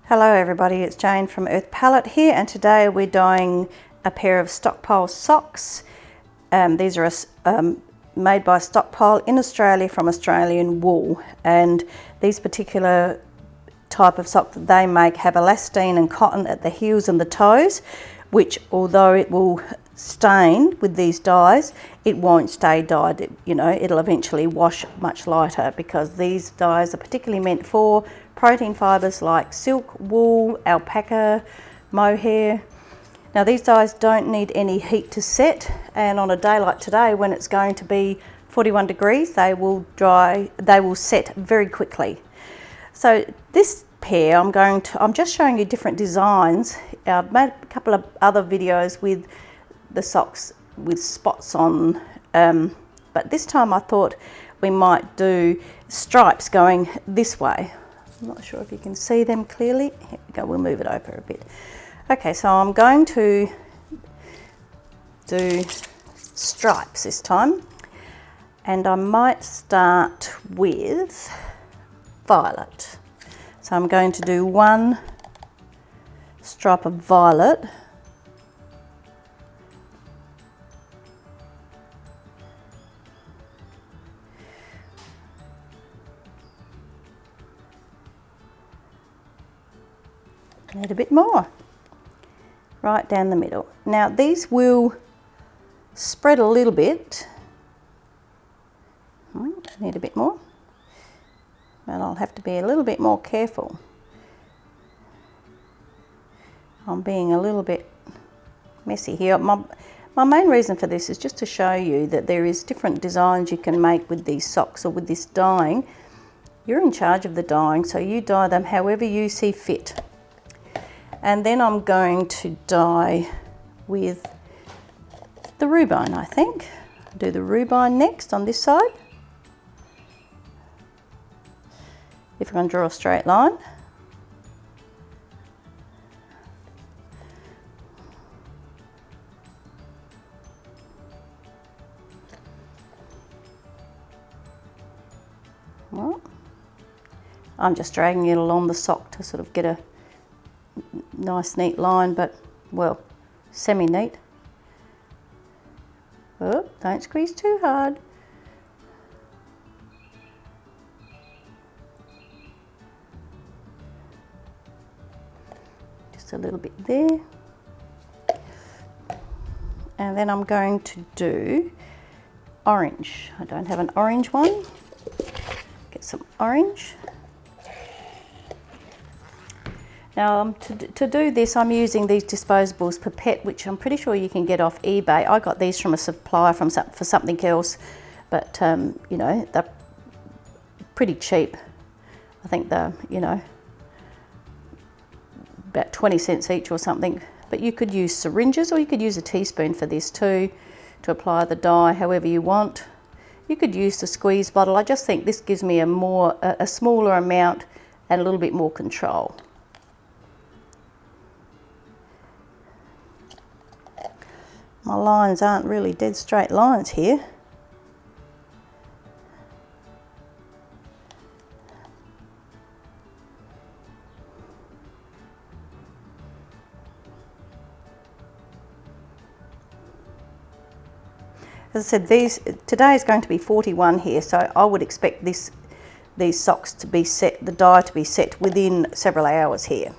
Hello everybody, it's Jane from Earth Palette here, and today we're dyeing a pair of Stockpile socks. These are made by Stockpile in Australia from Australian wool, and these particular type of sock that they make have elastane and cotton at the heels and the toes, which although it will stain with these dyes, it won't stay dyed. It'll eventually wash much lighter, because these dyes are particularly meant for protein fibres like silk, wool, alpaca, mohair. Now these dyes don't need any heat to set, and on a day like today when it's going to be 41 degrees, they will set very quickly. So this pair, I'm just showing you different designs. I've made a couple of other videos with the socks with spots on, but this time I thought we might do stripes going this way. I'm not sure if you can see them clearly. Here we go, we'll move it over a bit. Okay, so I'm going to do stripes this time, and I might start with violet. So I'm going to do one stripe of violet, need a bit more right down the middle. Now these will spread a little bit. Need a bit more, and I'll have to be a little bit more careful. I'm being a little bit messy here. My main reason for this is just to show you that there is different designs you can make with these socks or with this dyeing. You're in charge of the dyeing, so you dye them however you see fit. And then I'm going to dye with the rubine, I think. Do the rubine next on this side. If I'm going to draw a straight line. Well, I'm just dragging it along the sock to sort of get a nice neat line, but well, semi-neat. Oh, don't squeeze too hard. Just a little bit there. And then I'm going to do orange. I don't have an orange one. Get some orange. Now to do this, I'm using these disposables Pipette, which I'm pretty sure you can get off eBay. I got these from a supplier for something else, but you know, they're pretty cheap. I think they're, you know, about 20 cents each or something. But you could use syringes, or you could use a teaspoon for this too, to apply the dye however you want. You could use the squeeze bottle. I just think this gives me a smaller amount and a little bit more control. My lines aren't really dead straight lines here. As I said, today is going to be 41 here, so I would expect these socks to be set, the dye to be set within several hours here.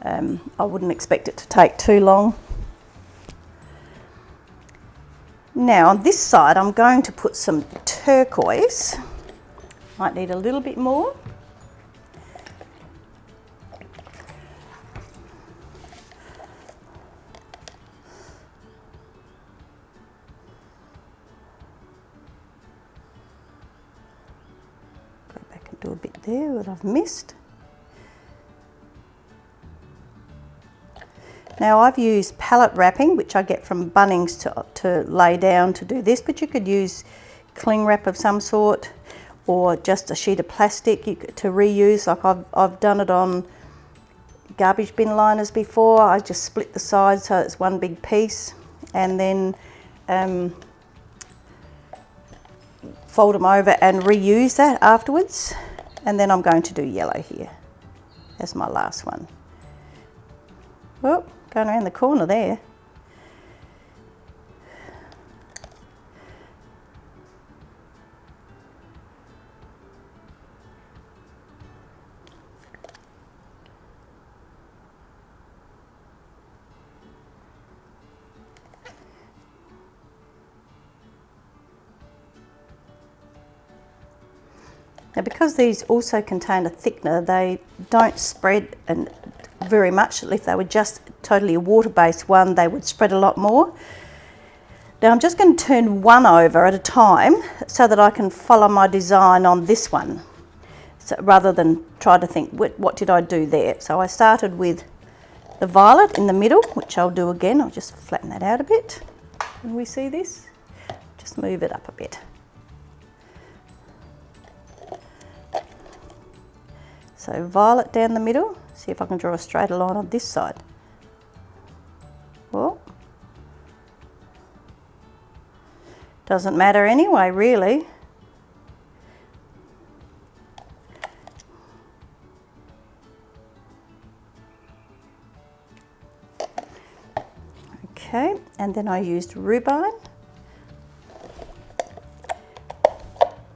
I wouldn't expect it to take too long. Now on this side, I'm going to put some turquoise. Might need a little bit more. Go back and do a bit there that I've missed. Now I've used pallet wrapping, which I get from Bunnings to lay down to do this, but you could use cling wrap of some sort, or just a sheet of plastic to reuse. Like I've done it on garbage bin liners before. I just split the sides so it's one big piece, and then fold them over and reuse that afterwards. And then I'm going to do yellow here. as my last one. Oh, going around the corner there. Now, because these also contain a thickener, they don't spread and very much. If they were just totally a water-based one, they would spread a lot more. Now I'm just going to turn one over at a time so that I can follow my design on this one, so rather than try to think, what did I do there? So I started with the violet in the middle, which I'll do again. I'll just flatten that out a bit. Can we see this? Just move it up a bit. So violet down the middle. See if I can draw a straighter line on this side. Well, doesn't matter anyway, really. Okay, and then I used rubine.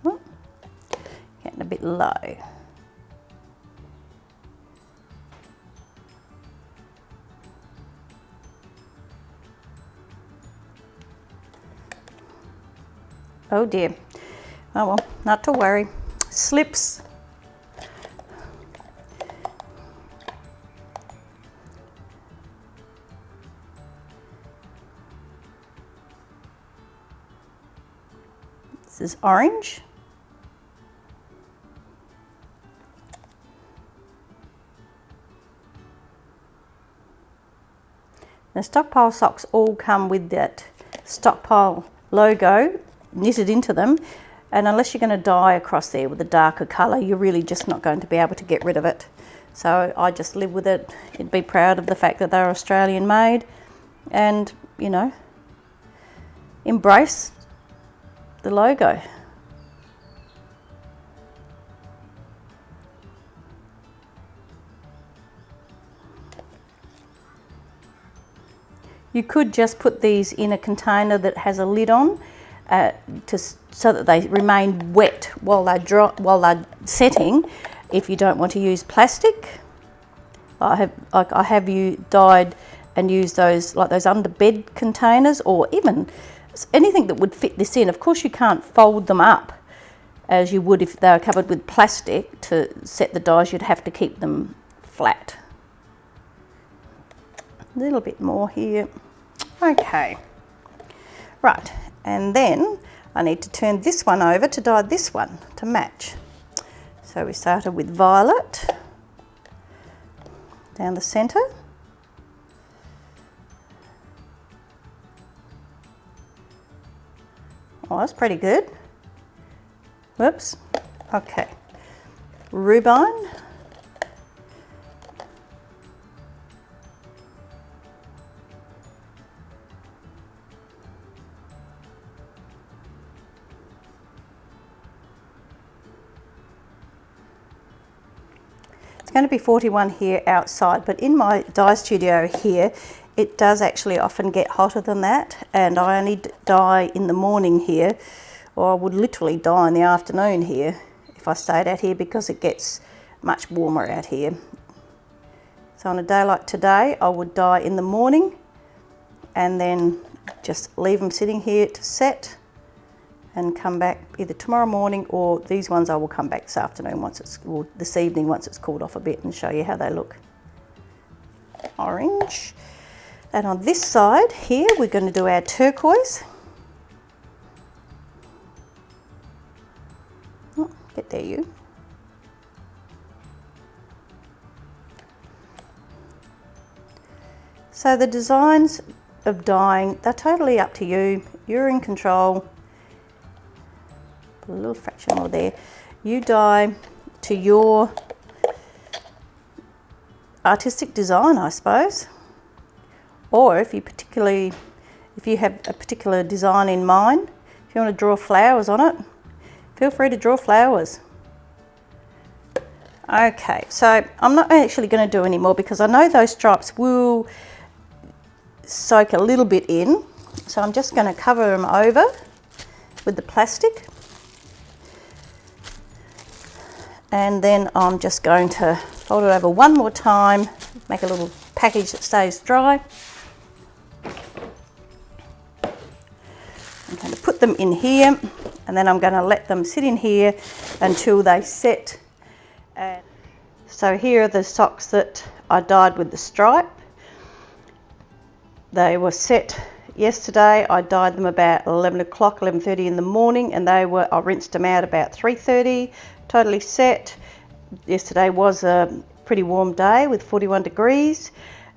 Oh, getting a bit low. Oh dear. Oh well, not to worry. Slips. This is orange. The stockpile socks all come with that stockpile logo knitted into them, and unless you're going to dye across there with a darker colour, you're really just not going to be able to get rid of it. So I just live with it. You'd be proud of the fact that they're Australian made, and you know, embrace the logo. You could just put these in a container that has a lid on, so that they remain wet while they're setting. If you don't want to use plastic, I have you dyed and used those, like those under bed containers, or even anything that would fit this in. Of course, you can't fold them up as you would if they were covered with plastic to set the dyes. You'd have to keep them flat. A little bit more here. Okay, right, and then I need to turn this one over to dye this one to match. So we started with violet down the centre. Oh, that's pretty good. Whoops. Okay. Rubine. It's going to be 41 here outside, but in my dye studio here, it does actually often get hotter than that, and I only dye in the morning here, or I would literally dye in the afternoon here if I stayed out here, because it gets much warmer out here. So on a day like today, I would dye in the morning and then just leave them sitting here to set and come back either tomorrow morning, or these ones I will come back this afternoon or this evening once it's cooled off a bit, and show you how they look. Orange. And on this side here, we're going to do our turquoise. Oh, get there, you. So the designs of dyeing, they're totally up to you. You're in control. Put a little fraction more there. You dye to your artistic design, I suppose. Or if you have a particular design in mind, if you want to draw flowers on it, feel free to draw flowers. Okay, so I'm not actually going to do any more because I know those stripes will soak a little bit in. So I'm just going to cover them over with the plastic. And then I'm just going to fold it over one more time, make a little package that stays dry. I'm going to put them in here, and then I'm going to let them sit in here until they set. And so here are the socks that I dyed with the stripe. They were set yesterday. I dyed them about 11 o'clock, 11:30 in the morning, and I rinsed them out about 3:30, totally set. Yesterday was a pretty warm day with 41 degrees.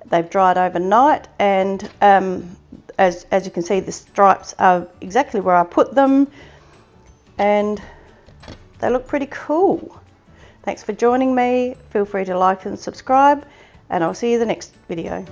They've dried overnight, and as you can see, the stripes are exactly where I put them, and they look pretty cool. Thanks for joining me. Feel free to like and subscribe, and I'll see you in the next video.